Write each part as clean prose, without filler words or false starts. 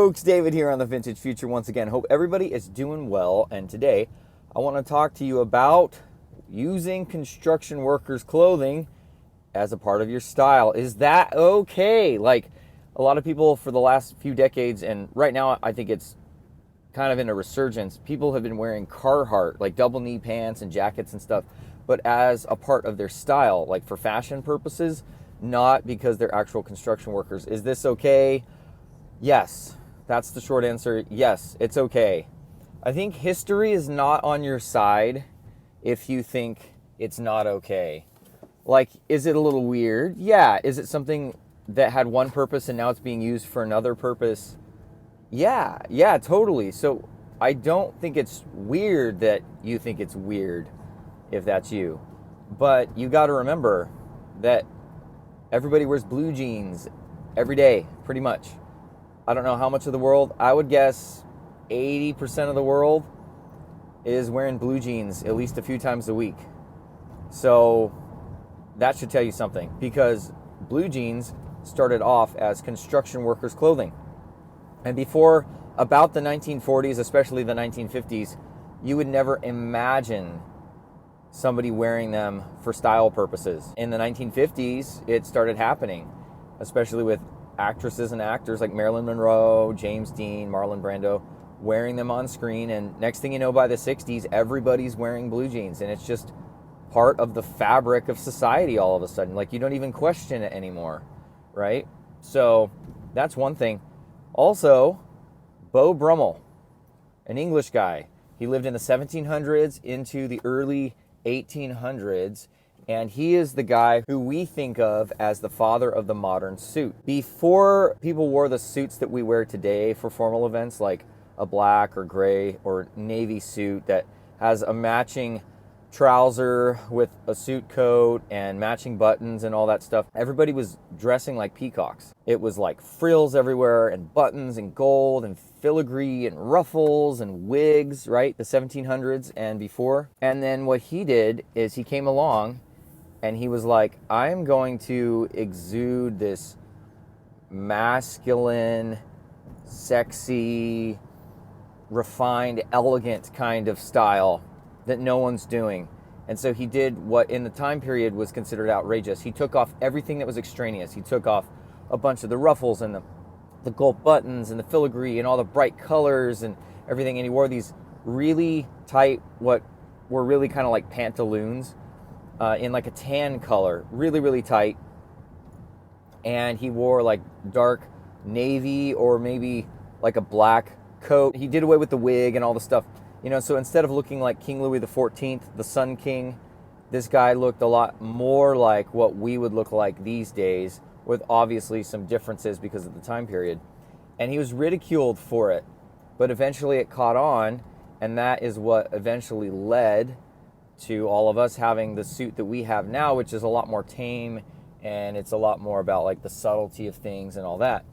folks, David here on the Vintage Future once again. Hope everybody is doing well, and today I want to talk to you about using construction workers' clothing as a part of your style. Is that okay? Like, a lot of people for the last few decades, and right now I think it's kind of in a resurgence, people have been wearing Carhartt, like double knee pants and jackets and stuff, but as a part of their style, like for fashion purposes, not because they're actual construction workers. Is this okay? Yes, that's the short answer. Yes, it's okay. I think history is not on your side if you think it's not okay. Like, is it a little weird? Yeah. Is it something that had one purpose and now it's being used for another purpose? Yeah, totally. So I don't think it's weird that you think it's weird if that's you. But you got to remember that everybody wears blue jeans every day, pretty much. I don't know how much of the world. I would guess 80% of the world is wearing blue jeans at least a few times a week. So that should tell you something, because blue jeans started off as construction workers' clothing. And before about the 1940s, especially the 1950s, you would never imagine somebody wearing them for style purposes. In the 1950s, it started happening, especially with actresses and actors like Marilyn Monroe, James Dean, Marlon Brando, wearing them on screen. And next thing you know, by the 60s, everybody's wearing blue jeans, and it's just part of the fabric of society all of a sudden. Like, you don't even question it anymore, right? So that's one thing. Also, Beau Brummel, an English guy. He lived in the 1700s into the early 1800s, and he is the guy who we think of as the father of the modern suit. Before people wore the suits that we wear today for formal events, like a black or gray or navy suit that has a matching trouser with a suit coat and matching buttons and all that stuff, everybody was dressing like peacocks. It was like frills everywhere and buttons and gold and filigree and ruffles and wigs, right? The 1700s and before. And then what he did is he came along and he was like, I'm going to exude this masculine, sexy, refined, elegant kind of style that no one's doing. And so he did what in the time period was considered outrageous. He took off everything that was extraneous. He took off a bunch of the ruffles and the gold buttons and the filigree and all the bright colors and everything. And he wore these really tight, what were really kind of like pantaloons in like a tan color, really, really tight. And he wore like dark navy or maybe like a black coat. He did away with the wig and all the stuff. You know, so instead of looking like King Louis XIV, the Sun King, this guy looked a lot more like what we would look like these days, with obviously some differences because of the time period. And he was ridiculed for it, but eventually it caught on, and that is what eventually led to all of us having the suit that we have now, which is a lot more tame, and it's a lot more about like the subtlety of things and all that.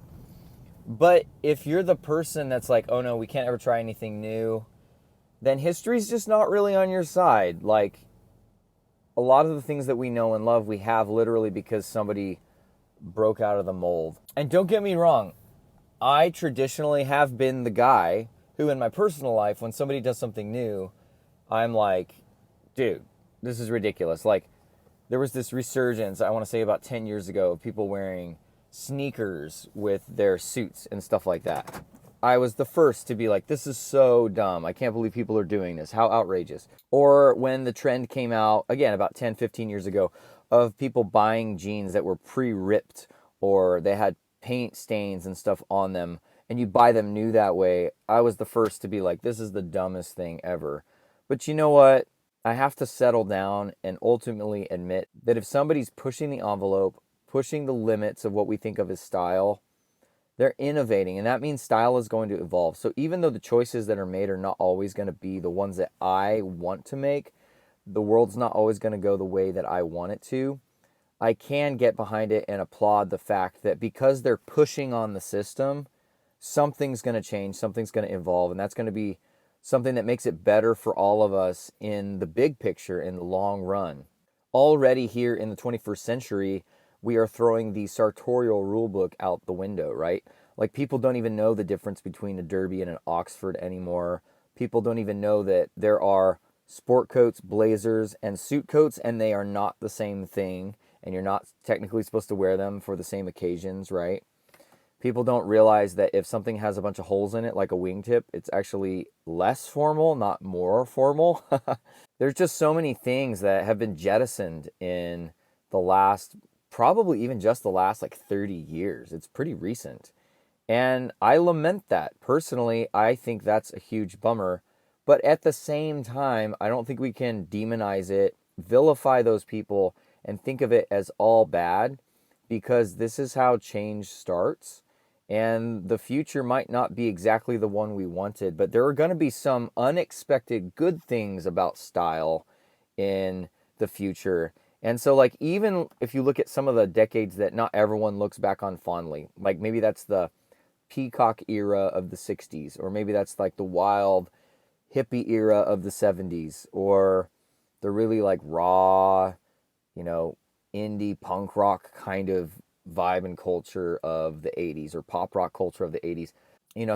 But if you're the person that's like, oh no, we can't ever try anything new, then history's just not really on your side. Like, a lot of the things that we know and love, we have literally because somebody broke out of the mold. And don't get me wrong, I traditionally have been the guy who in my personal life, when somebody does something new, I'm like, dude, this is ridiculous. Like, there was this resurgence, I want to say about 10 years ago, of people wearing sneakers with their suits and stuff like that. I was the first to be like, this is so dumb. I can't believe people are doing this. How outrageous. Or when the trend came out, again, about 10, 15 years ago, of people buying jeans that were pre-ripped or they had paint stains and stuff on them, and you buy them new that way, I was the first to be like, this is the dumbest thing ever. But you know what? I have to settle down and ultimately admit that if somebody's pushing the envelope, pushing the limits of what we think of as style, they're innovating, and that means style is going to evolve. So even though the choices that are made are not always going to be the ones that I want to make, the world's not always going to go the way that I want it to, I can get behind it and applaud the fact that because they're pushing on the system, something's going to change, something's going to evolve, and that's going to be something that makes it better for all of us in the big picture, in the long run. Already here in the 21st century, we are throwing the sartorial rule book out the window, right? Like, people don't even know the difference between a derby and an Oxford anymore. People don't even know that there are sport coats, blazers, and suit coats, and they are not the same thing. And you're not technically supposed to wear them for the same occasions, right? People don't realize that if something has a bunch of holes in it, like a wingtip, it's actually less formal, not more formal. There's just so many things that have been jettisoned in the last, probably even just the last like 30 years. It's pretty recent. And I lament that. Personally, I think that's a huge bummer. But at the same time, I don't think we can demonize it, vilify those people, and think of it as all bad, because this is how change starts. And the future might not be exactly the one we wanted, but there are going to be some unexpected good things about style in the future. And so, like, even if you look at some of the decades that not everyone looks back on fondly, like maybe that's the peacock era of the 60s, or maybe that's like the wild hippie era of the 70s, or the really like raw, indie punk rock kind of vibe and culture of the 80s, or pop rock culture of the 80s.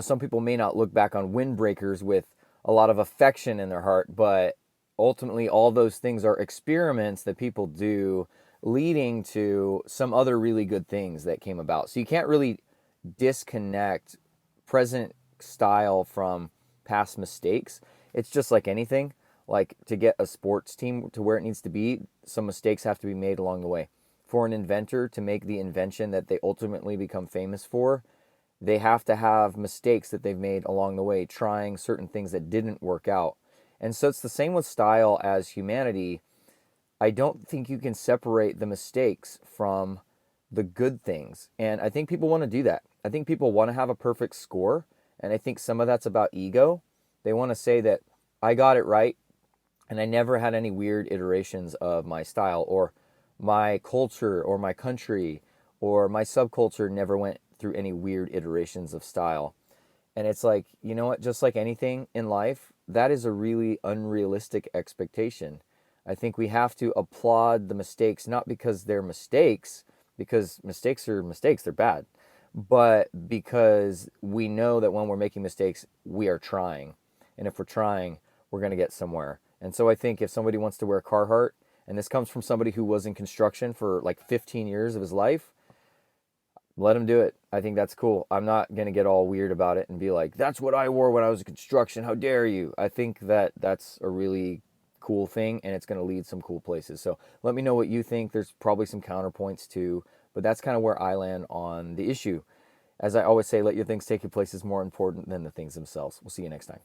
Some people may not look back on windbreakers with a lot of affection in their heart, but ultimately all those things are experiments that people do leading to some other really good things that came about. So you can't really disconnect present style from past mistakes. It's just like anything. Like, to get a sports team to where it needs to be, some mistakes have to be made along the way. For an inventor to make the invention that they ultimately become famous for, they have to have mistakes that they've made along the way, trying certain things that didn't work out. And so it's the same with style as humanity. I don't think you can separate the mistakes from the good things. And I think people want to do that. I think people want to have a perfect score. And I think some of that's about ego. They want to say that I got it right and I never had any weird iterations of my style, or my culture or my country or my subculture never went through any weird iterations of style. And it's like, you know what, just like anything in life, that is a really unrealistic expectation. I think we have to applaud the mistakes, not because they're mistakes, because mistakes are mistakes, they're bad, but because we know that when we're making mistakes, we are trying. And if we're trying, we're going to get somewhere. And so I think if somebody wants to wear Carhartt, and this comes from somebody who was in construction for like 15 years of his life, let him do it. I think that's cool. I'm not going to get all weird about it and be like, that's what I wore when I was in construction. How dare you? I think that that's a really cool thing, and it's going to lead some cool places. So let me know what you think. There's probably some counterpoints too, but that's kind of where I land on the issue. As I always say, let your things take your place is more important than the things themselves. We'll see you next time.